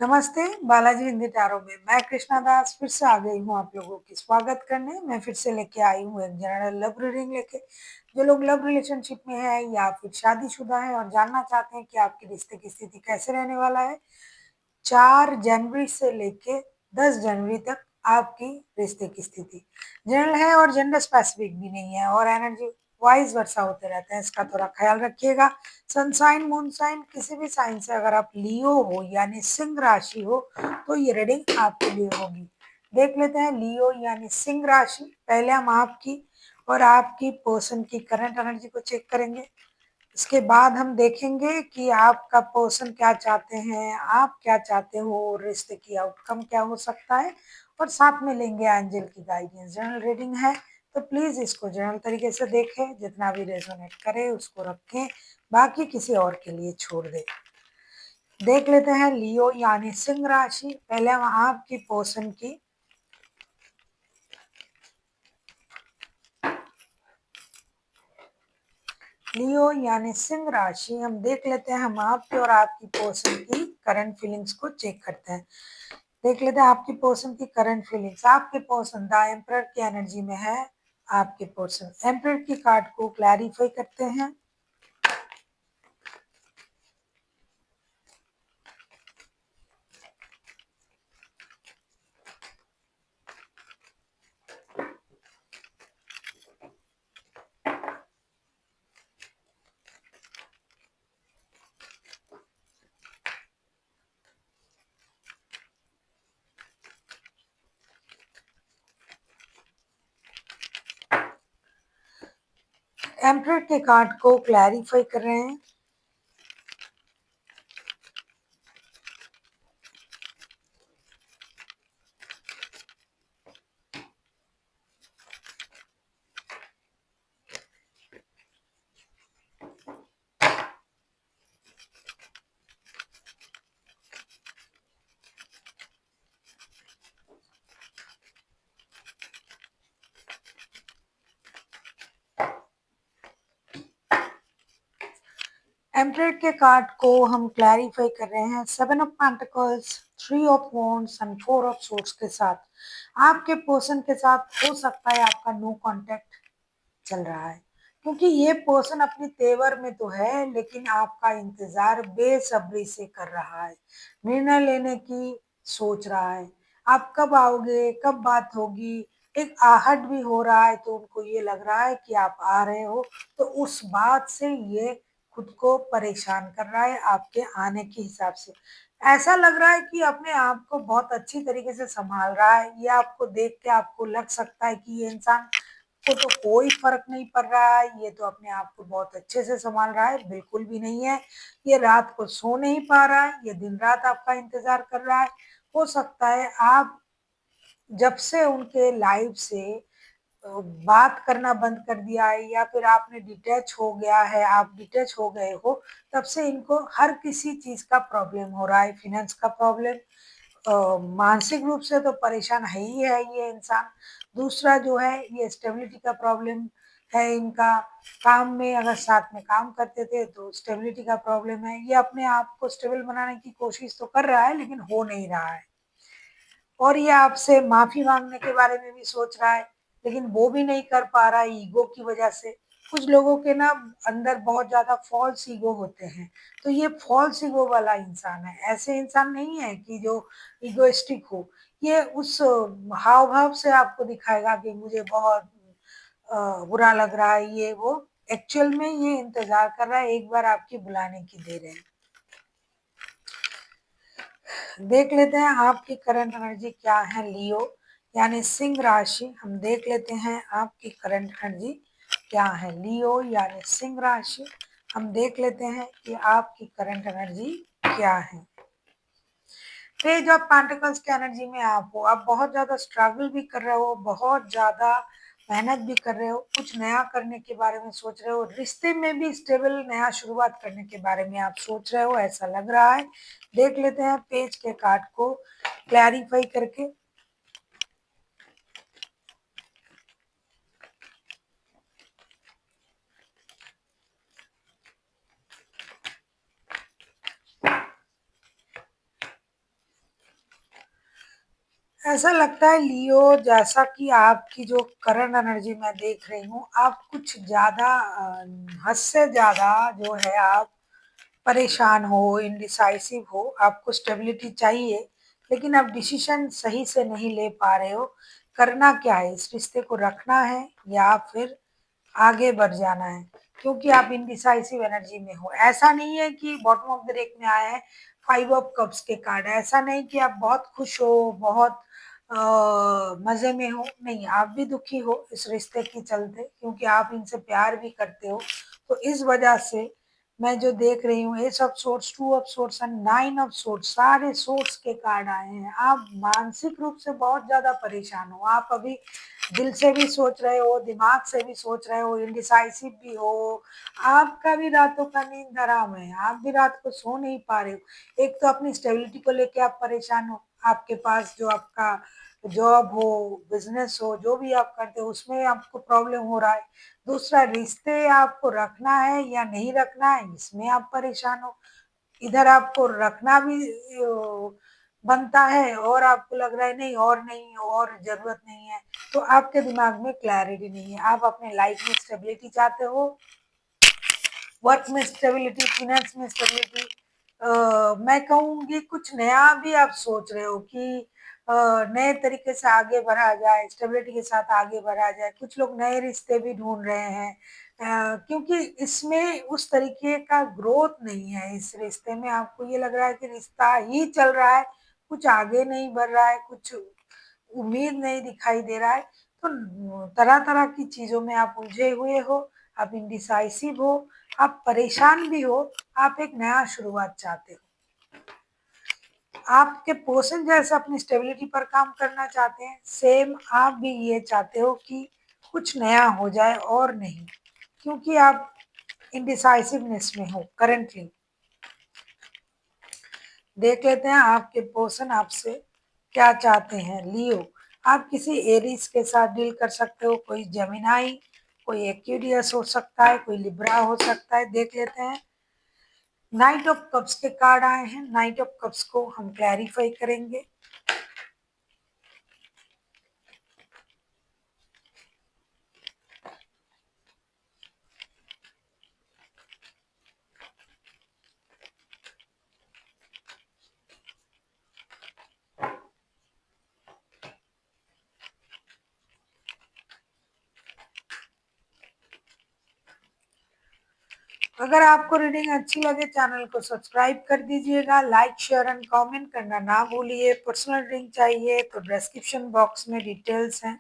नमस्ते, बालाजी हिंदी टैरो में मैं कृष्णा दास फिर से आ गई हूँ आप लोगों की स्वागत करने। मैं फिर से लेके आई हूँ एक जनरल लव रीडिंग लेके। जो लोग लव रिलेशनशिप में है या फिर शादीशुदा है और जानना चाहते हैं कि आपके रिश्ते की स्थिति कैसे रहने वाला है 4 जनवरी से लेके 10 जनवरी तक आपकी रिश्ते की स्थिति जनरल है और जेंडर स्पेसिफिक भी नहीं है और एनर्जी वाइज वर्षा होते रहते हैं, इसका थोड़ा ख्याल रखिएगा। सनसाइन मून साइन किसी भी साइन से अगर आप लियो हो यानी सिंह राशि हो तो ये रीडिंग आपके लिए होगी। देख लेते हैं लियो यानी सिंह राशि। पहले हम आपकी और आपकी पर्सन की करंट एनर्जी को चेक करेंगे। इसके बाद हम देखेंगे कि आपका पर्सन क्या चाहते हैं, आप क्या चाहते हो, रिश्ते की आउटकम क्या हो सकता है और साथ में लेंगे एंजल की गाइडेंस। जनरल रीडिंग है तो प्लीज इसको जनरल तरीके से देखें, जितना भी रेजोनेट करे उसको रखें, बाकी किसी और के लिए छोड़ दें। देख लेते हैं लियो यानी सिंह राशि। पहले हम आपकी पर्सन की लियो यानी सिंह राशि हम देख लेते हैं। हम आपके और आपकी पर्सन की करंट फीलिंग्स को चेक करते हैं। देख लेते हैं आपकी पर्सन की करंट फीलिंग्स। आपके पर्सन द एम्परर की एनर्जी में है। आपके पर्सन एम्परर की कार्ड को क्लैरिफाई करते हैं। एम्परर के कार्ड को क्लैरिफाई कर रहे हैं। एम्परर के कार्ड को हम क्लैरिफाई कर रहे हैं 7 of pentacles, 3 of wands and 4 of swords के साथ। आपके पर्सन के साथ हो सकता है आपका नो कांटेक्ट चल रहा है, क्योंकि ये पर्सन अपनी तेवर में तो है लेकिन आपका इंतजार बेसब्री से कर रहा है, निर्णय लेने की सोच रहा है। आप कब आओगे, कब बात होगी, एक आहट भी हो रहा है, तो उनको ये लग रहा है कि आप आ रहे हो, तो उस बात से ये खुद को परेशान कर रहा है आपके आने के हिसाब से। ऐसा लग रहा है कि अपने आप को बहुत अच्छी तरीके से संभाल रहा है। ये आपको देख के आपको लग सकता है कि ये इंसान को तो कोई फर्क नहीं पड़ रहा है, ये तो अपने आप को बहुत अच्छे से संभाल रहा है। बिल्कुल भी नहीं है। ये रात को सो नहीं पा रहा है, ये दिन रात आपका इंतजार कर रहा है। हो सकता है आप जब से उनके लाइफ से बात करना बंद कर दिया है या फिर आपने डिटैच हो गया है, आप डिटैच हो गए हो, तब से इनको हर किसी चीज का प्रॉब्लम हो रहा है। फिनेंस का प्रॉब्लम, मानसिक रूप से तो परेशान है ही है ये इंसान। दूसरा जो है ये स्टेबिलिटी का प्रॉब्लम है इनका। काम में अगर साथ में काम करते थे तो स्टेबिलिटी का प्रॉब्लम है। ये अपने आप को स्टेबल बनाने की कोशिश तो कर रहा है लेकिन हो नहीं रहा है। और ये आपसे माफी मांगने के बारे में भी सोच रहा है लेकिन वो भी नहीं कर पा रहा है ईगो की वजह से। कुछ लोगों के ना अंदर बहुत ज्यादा फॉल्स ईगो होते हैं, तो ये फॉल्स ईगो वाला इंसान है। ऐसे इंसान नहीं है कि जो ईगोइस्टिक हो। ये उस हाव भाव से आपको दिखाएगा कि मुझे बहुत बुरा लग रहा है, ये वो एक्चुअल में ये इंतजार कर रहा है एक बार आपकी बुलाने की दे रहे हैं। देख लेते हैं आपकी करंट एनर्जी क्या है लियो यानी सिंह राशि। हम देख लेते हैं आपकी करंट एनर्जी क्या है लियो यानी सिंह राशि। हम देख लेते हैं कि आपकी करंट एनर्जी क्या है। पेज ऑफ पेंटिकल्स की एनर्जी में आप हो, आप बहुत ज्यादा स्ट्रगल भी कर रहे हो, बहुत ज्यादा मेहनत भी कर रहे हो, कुछ नया करने के बारे में सोच रहे हो, रिश्ते में भी स्टेबल नया शुरुआत करने के बारे में आप सोच रहे हो, ऐसा लग रहा है। देख लेते हैं पेज के कार्ड को क्लैरिफाई करके। ऐसा लगता है लियो, जैसा कि आपकी जो करंट एनर्जी मैं देख रही हूँ, आप कुछ ज़्यादा हद से ज़्यादा जो है आप परेशान हो, इंडिसाइसिव हो, आपको स्टेबिलिटी चाहिए, लेकिन आप डिसीजन सही से नहीं ले पा रहे हो। करना क्या है? इस रिश्ते को रखना है या फिर आगे बढ़ जाना है? क्योंकि आप इंडिसाइसिव एनर्जी में हो। ऐसा नहीं है कि बॉटम ऑफ द डेक में आया है 5 ऑफ कप्स के कार्ड। ऐसा नहीं कि आप बहुत खुश हो, बहुत मज़े में हो, नहीं, आप भी दुखी हो इस रिश्ते के चलते, क्योंकि आप इनसे प्यार भी करते हो। तो इस वजह से मैं जो देख रही हूँ, S of source, 2 of source and 9 of source, सारे सोर्स के कार्ड आए हैं। आप मानसिक रूप से बहुत ज़्यादा परेशान हो। आप अभी दिल से भी सोच रहे हो, दिमाग से भी सोच रहे हो, इंडिसाइसिव भी हो। आपका भी रातों का नींद हराम है, आप भी रात को सो नहीं पा रहे हो। एक तो अपनी स्टेबिलिटी को लेके आप परेशान हो, आपके पास जो आपका जॉब हो, बिजनेस हो, जो भी आप करते हो उसमें आपको प्रॉब्लम हो रहा है। दूसरा, रिश्ते आपको रखना है या नहीं रखना है, इसमें आप परेशान हो। इधर आपको रखना भी बनता है और आपको लग रहा है नहीं, और नहीं, और ज़रूरत नहीं है। तो आपके दिमाग में क्लैरिटी नहीं है। आप अपने लाइफ में स्टेबिलिटी चाहते हो, वर्क में स्टेबिलिटी, फाइनेंस में स्टेबिलिटी, मैं कहूँगी कुछ नया भी आप सोच रहे हो कि नए तरीके से आगे बढ़ा जाए, स्टेबिलिटी के साथ आगे बढ़ा जाए। कुछ लोग नए रिश्ते भी ढूँढ रहे हैं, क्योंकि इसमें उस तरीके का ग्रोथ नहीं है। इस रिश्ते में आपको ये लग रहा है कि रिश्ता ही चल रहा है, कुछ आगे नहीं बढ़ रहा है, कुछ उम्मीद नहीं दिखाई दे रहा है। तो तरह-तरह की चीज़ों में आप उलझे हुए हो, आप इंडिसाइसिव हो, आप परेशान भी हो, आप एक नया शुरुआत चाहते हो। आपके पर्सन जैसे अपनी स्टेबिलिटी पर काम करना चाहते हैं, सेम आप भी ये चाहते हो कि कुछ नया हो जाए और नहीं, क्योंकि आप इंडिसाइसिवनेस में हो करंटली। देख लेते हैं आपके पर्सन आपसे क्या चाहते हैं। लियो, आप किसी एरीज के साथ डील कर सकते हो, कोई जेमिनाई, कोई एक्वेरियस हो सकता है, कोई लिब्रा हो सकता है। देख लेते हैं। नाइट ऑफ कप्स के कार्ड आए हैं, नाइट ऑफ कप्स को हम क्लैरिफाई करेंगे। अगर आपको रीडिंग अच्छी लगे, चैनल को सब्सक्राइब कर दीजिएगा, लाइक शेयर एंड कमेंट करना ना भूलिए। पर्सनल रीडिंग चाहिए तो डिस्क्रिप्शन बॉक्स में डिटेल्स हैं।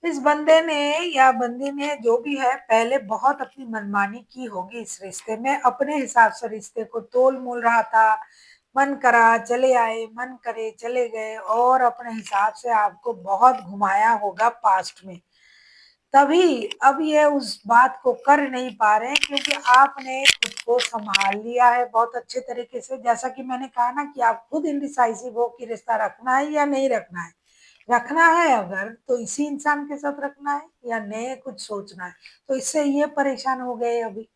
इस बंदे ने या बंदी ने जो भी है, पहले बहुत अपनी मनमानी की होगी इस रिश्ते में, अपने हिसाब से रिश्ते को तोल मोल रहा था। मन करा चले आए, मन करे चले गए, और अपने हिसाब से आपको बहुत घुमाया होगा पास्ट में। तभी अब ये उस बात को कर नहीं पा रहे हैं, क्योंकि आपने खुद को संभाल लिया है बहुत अच्छे तरीके से। जैसा कि मैंने कहा ना कि आप खुद इंडिसाइसिव हो कि रिश्ता रखना है या नहीं रखना है। रखना है अगर तो इसी इंसान के साथ रखना है या नए कुछ सोचना है। तो इससे ये परेशान हो गए अभी।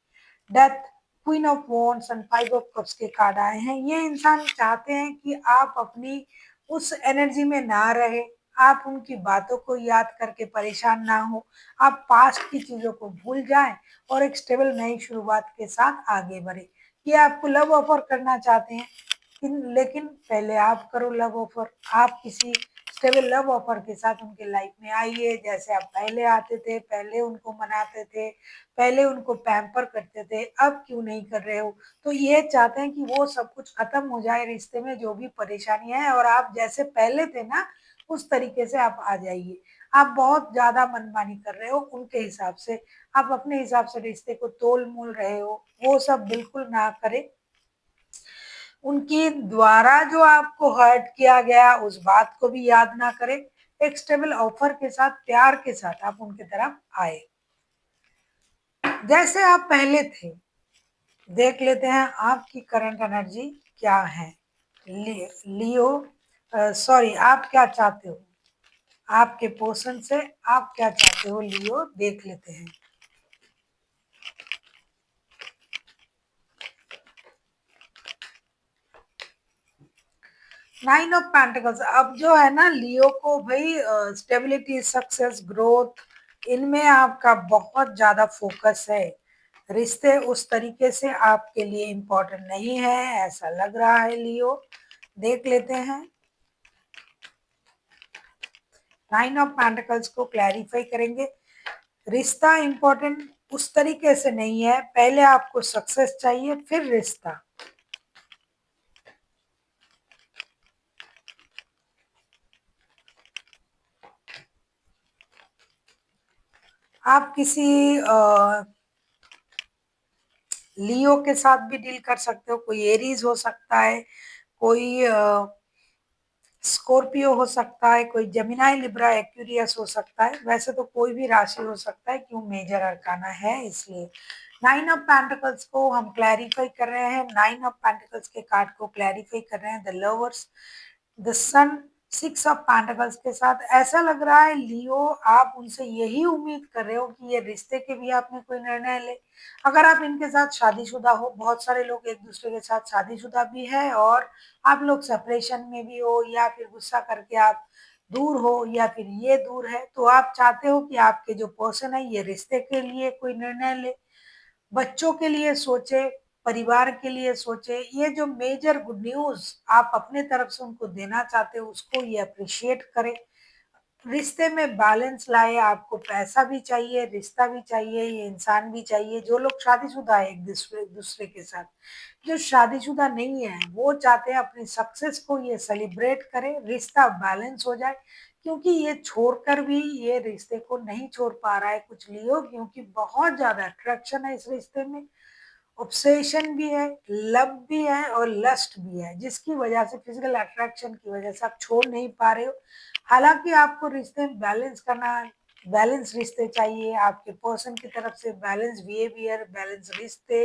Death, queen of wands and 5 of cups के कार्ड आए हैं। ये इंसान चाहते हैं कि आप अपनी उस एनर्जी में ना रहे, आप उनकी बातों को याद करके परेशान ना हो, आप पास्ट की चीज़ों को भूल जाएं और एक स्टेबल नई शुरुआत के साथ आगे बढ़े। ये आपको लव ऑफर करना चाहते हैं, लेकिन पहले आप करो लव ऑफर। आप किसी स्टेबल लव ऑफर के साथ उनके लाइफ में आइए, जैसे आप पहले आते थे, पहले उनको मनाते थे, पहले उनको पैम्पर करते थे, अब क्यों नहीं कर रहे हो? तो ये चाहते हैं कि वो सब कुछ खत्म हो जाए रिश्ते में, जो भी परेशानियां हैं, और आप जैसे पहले थे ना उस तरीके से आप आ जाइए। आप बहुत ज्यादा मनमानी कर रहे हो उनके हिसाब से, आप अपने हिसाब से रिश्ते को तोल मोल रहे हो, वो सब बिल्कुल ना करें। उनकी द्वारा जो आपको हर्ट किया गया उस बात को भी याद ना करें। एक स्टेबल ऑफर के साथ, प्यार के साथ आप उनकी तरफ आए, जैसे आप पहले थे। देख लेते हैं आपकी करंट एनर्जी क्या है। लियो, सॉरी, आप क्या चाहते हो आपके पर्सन से, आप क्या चाहते हो लियो, देख लेते हैं। नाइन ऑफ पेंटिकल्स, अब जो है ना लियो को भाई स्टेबिलिटी, सक्सेस, ग्रोथ, इनमें आपका बहुत ज्यादा फोकस है। रिश्ते उस तरीके से आपके लिए इम्पोर्टेंट नहीं है ऐसा लग रहा है लियो। देख लेते हैं, नाइन ऑफ पेंटिकल्स को क्लैरिफाई करेंगे। रिश्ता इम्पोर्टेंट उस तरीके से नहीं है, पहले आपको सक्सेस चाहिए फिर रिश्ता। आप किसी लियो के साथ भी डील कर सकते हो, कोई एरीज हो सकता है, कोई स्कॉर्पियो हो सकता है, कोई जेमिनाई, लिब्रा, एक्वेरियस हो सकता है। वैसे तो कोई भी राशि हो सकता है, क्यों मेजर अरकाना है इसलिए। नाइन ऑफ पेंटिकल्स को हम क्लैरिफाई कर रहे हैं, नाइन ऑफ पेंटिकल्स के कार्ड को क्लैरिफाई कर रहे हैं, the lovers, the sun, six of pentacles के साथ। ऐसा लग रहा है लियो आप उनसे यही उम्मीद कर रहे हो कि ये रिश्ते के भी आपने कोई निर्णय ले। अगर आप इनके साथ शादीशुदा हो, बहुत सारे लोग एक दूसरे के साथ शादीशुदा भी है, और आप लोग सेपरेशन में भी हो, या फिर गुस्सा करके आप दूर हो, या फिर ये दूर है, तो आप चाहते हो कि आपके जो पर्सन है ये रिश्ते के लिए कोई निर्णय ले, बच्चों के लिए सोचे, परिवार के लिए सोचे। ये जो मेजर गुड न्यूज आप अपने तरफ से उनको देना चाहते हो उसको ये अप्रिशिएट करें। रिश्ते में बैलेंस लाए, आपको पैसा भी चाहिए, रिश्ता भी चाहिए, ये इंसान भी चाहिए। जो लोग शादीशुदा है एक दूसरे दूसरे के साथ, जो शादीशुदा नहीं है वो चाहते हैं अपनी सक्सेस को ये सेलिब्रेट करें, रिश्ता बैलेंस हो जाए। क्योंकि ये छोड़कर भी ये रिश्ते को नहीं छोड़ पा रहा है कुछ लियो, क्योंकि बहुत ज्यादा अट्रैक्शन है इस रिश्ते में, ऑब्सेशन भी है, लव भी है और लस्ट भी है, जिसकी वजह से फिजिकल अट्रैक्शन की वजह से आप छोड़ नहीं पा रहे हो। हालांकि आपको रिश्ते बैलेंस करना, बैलेंस रिश्ते चाहिए, आपके पर्सन की तरफ से बैलेंस बिहेवियर, बैलेंस रिश्ते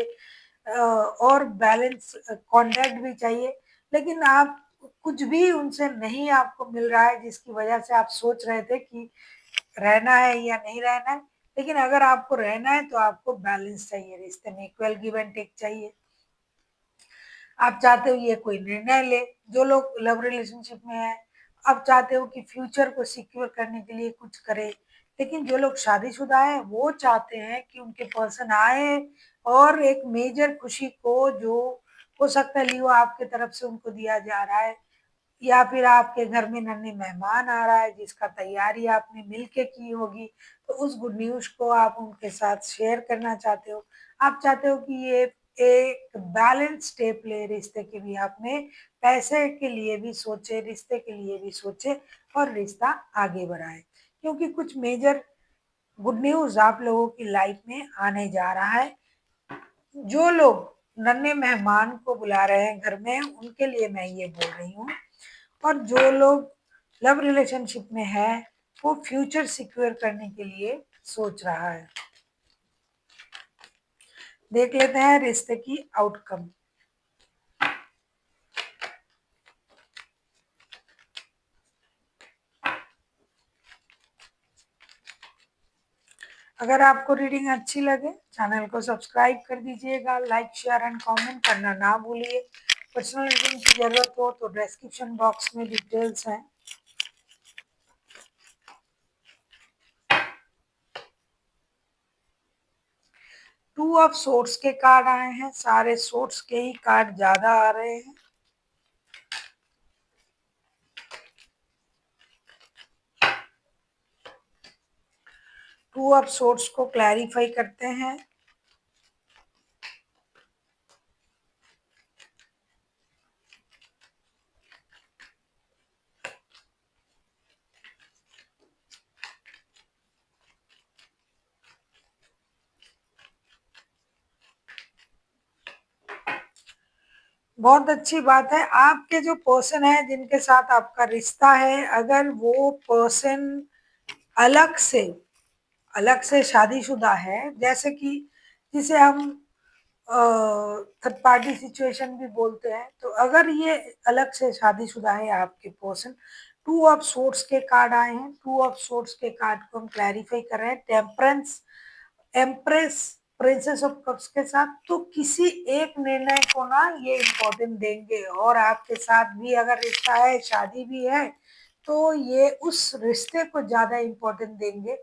और बैलेंस कॉन्टैक्ट भी चाहिए। लेकिन आप कुछ भी उनसे नहीं आपको मिल रहा है, जिसकी वजह से आप सोच रहे थे कि रहना है या नहीं रहना है। लेकिन अगर आपको रहना है तो आपको बैलेंस चाहिए, रिश्ते में इक्वल गिव एंड टेक चाहिए। आप चाहते हो ये कोई निर्णय ले, जो लोग लव रिलेशनशिप में है, आप चाहते हो कि फ्यूचर को सिक्योर करने के लिए कुछ करे। लेकिन जो लोग शादीशुदा है वो चाहते हैं कि उनके पर्सन आए और एक मेजर खुशी को, जो हो सकता है लियो आपके तरफ से उनको दिया जा रहा है, या फिर आपके घर में नन्हे मेहमान आ रहा है जिसका तैयारी आपने मिलके की होगी, तो उस गुड न्यूज को आप उनके साथ शेयर करना चाहते हो। आप चाहते हो कि ये एक बैलेंस स्टेप ले रिश्ते के भी, आपने पैसे के लिए भी सोचे, रिश्ते के लिए भी सोचे और रिश्ता आगे बढ़ाए। क्योंकि कुछ मेजर गुड न्यूज आप लोगों की लाइफ में आने जा रहा है। जो लोग नन्हे मेहमान को बुला रहे हैं घर में, उनके लिए मैं ये बोल रही हूँ। और जो लोग लव रिलेशनशिप में है वो फ्यूचर सिक्योर करने के लिए सोच रहा है। देख लेते हैं रिश्ते की आउटकम। अगर आपको रीडिंग अच्छी लगे चैनल को सब्सक्राइब कर दीजिएगा, लाइक शेयर एंड कमेंट करना ना भूलिए। पर्सनल रीडिंग की जरूरत हो तो डिस्क्रिप्शन बॉक्स में डिटेल्स हैं। टू ऑफ सोर्ट्स के कार्ड आए हैं, सारे सोर्ट्स के ही कार्ड ज्यादा आ रहे हैं। टू ऑफ सोर्ट्स को क्लैरिफाई करते हैं। बहुत अच्छी बात है, आपके जो पर्सन है जिनके साथ आपका रिश्ता है, अगर वो पर्सन अलग से अलग से शादीशुदा है, जैसे कि जिसे हम थर्ड पार्टी सिचुएशन भी बोलते हैं, तो अगर ये अलग से शादीशुदा है आपके पर्सन, टू ऑफ सोर्ट्स के कार्ड आए हैं। टू ऑफ सोर्ट्स के कार्ड को हम क्लैरिफाई कर रहे हैं, temperance, empress, princess of cups के साथ, तो किसी एक निर्णय को ना ये इम्पोर्टेंट देंगे। और आपके साथ भी अगर रिश्ता है, शादी भी है, तो ये उस रिश्ते को ज्यादा इम्पोर्टेंट देंगे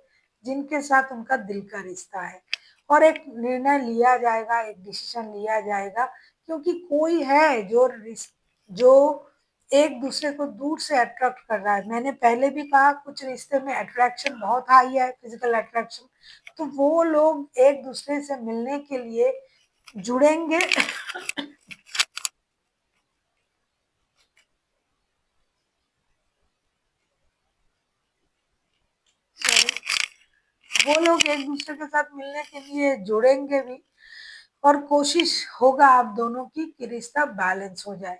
जिनके साथ उनका दिल का रिश्ता है। और एक निर्णय लिया जाएगा, एक डिसीजन लिया जाएगा, क्योंकि कोई है जो एक दूसरे को दूर से अट्रैक्ट कर रहा है। मैंने पहले भी कहा, कुछ रिश्ते में अट्रैक्शन बहुत हाई है, फिजिकल अट्रैक्शन, तो वो लोग एक दूसरे से मिलने के लिए जुड़ेंगे। वो लोग एक दूसरे के साथ मिलने के लिए जुड़ेंगे भी। और कोशिश होगा आप दोनों की कि रिश्ता बैलेंस हो जाए।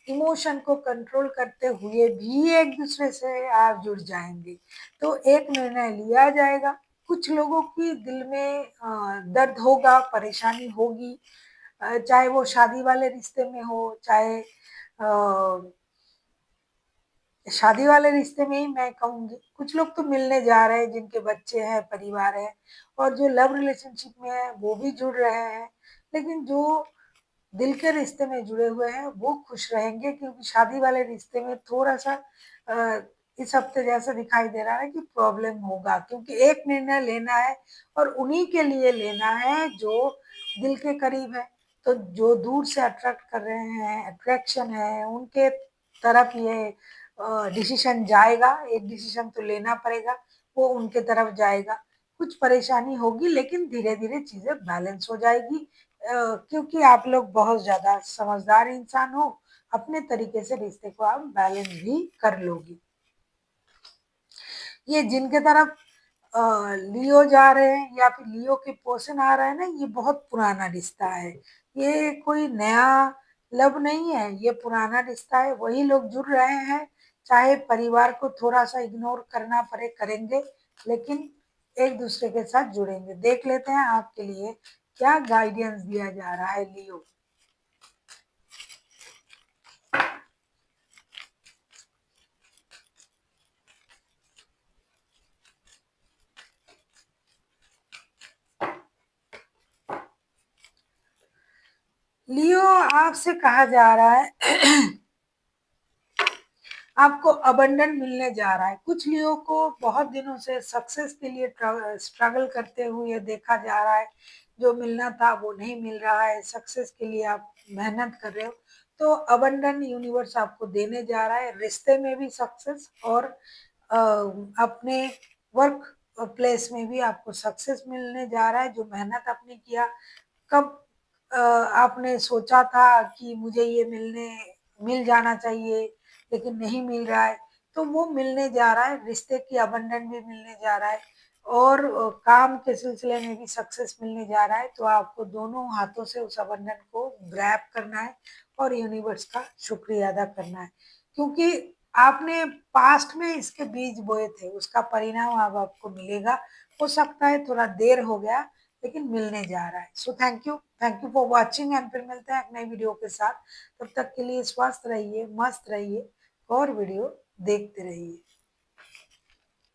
इमोशन को कंट्रोल करते हुए भी एक दूसरे से आप जुड़ जाएंगे, तो एक निर्णय लिया जाएगा। कुछ लोगों की दिल में दर्द होगा, परेशानी होगी, चाहे वो शादी वाले रिश्ते में हो, चाहे शादी वाले रिश्ते में ही मैं कहूँगी। कुछ लोग तो मिलने जा रहे हैं जिनके बच्चे हैं, परिवार है, और जो लव रिलेशनशिप में है वो भी जुड़ रहे हैं। लेकिन जो दिल के रिश्ते में जुड़े हुए हैं वो खुश रहेंगे, क्योंकि शादी वाले रिश्ते में थोड़ा सा अ, इस हफ्ते जैसा दिखाई दे रहा है कि प्रॉब्लम होगा, क्योंकि एक निर्णय लेना है और उन्हीं के लिए लेना है जो दिल के करीब है। तो जो दूर से अट्रैक्ट कर रहे हैं, अट्रैक्शन है, उनके तरफ ये डिसीजन जाएगा। एक डिसीजन तो लेना पड़ेगा, वो उनके तरफ जाएगा। कुछ परेशानी होगी, लेकिन धीरे धीरे चीजें बैलेंस हो जाएगी, क्योंकि आप लोग बहुत ज्यादा समझदार इंसान हो। अपने तरीके से रिश्ते को आप बैलेंस भी कर लोगी। ये जिनके तरफ लियो जा रहे हैं या फिर लियो के पोर्शन आ रहा है ना, ये बहुत पुराना रिश्ता है। ये कोई नया लव नहीं है, ये पुराना रिश्ता है। वही लोग जुड़ रहे हैं, चाहे परिवार को थोड़ा सा इग्नोर करना पड़े, करेंगे, लेकिन एक दूसरे के साथ जुड़ेंगे। देख लेते हैं आपके लिए क्या गाइडेंस दिया जा रहा है लियो। लियो, आपसे कहा जा रहा है आपको अबंडन मिलने जा रहा है। कुछ लियो को बहुत दिनों से सक्सेस के लिए स्ट्रगल करते हुए देखा जा रहा है। जो मिलना था वो नहीं मिल रहा है, सक्सेस के लिए आप मेहनत कर रहे हो, तो अबंडन यूनिवर्स आपको देने जा रहा है। रिश्ते में भी सक्सेस, और अपने वर्क प्लेस में भी आपको सक्सेस मिलने जा रहा है। जो मेहनत आपने किया, कब आपने सोचा था कि मुझे ये मिल जाना चाहिए, लेकिन नहीं मिल रहा है, तो वो मिलने जा रहा है। रिश्ते की अबंडन भी मिलने जा रहा है, और काम के सिलसिले में भी सक्सेस मिलने जा रहा है। तो आपको दोनों हाथों से उस अबंडन को ग्रैब करना है और यूनिवर्स का शुक्रिया अदा करना है, क्योंकि आपने पास्ट में इसके बीज बोए थे, उसका परिणाम अब आपको मिलेगा। हो सकता है थोड़ा देर हो गया, लेकिन मिलने जा रहा है। So thank you for watching, and फिर मिलते हैं एक नई वीडियो के साथ। तब तक के लिए स्वस्थ रहिए, मस्त रहिए, और वीडियो देखते रहिए।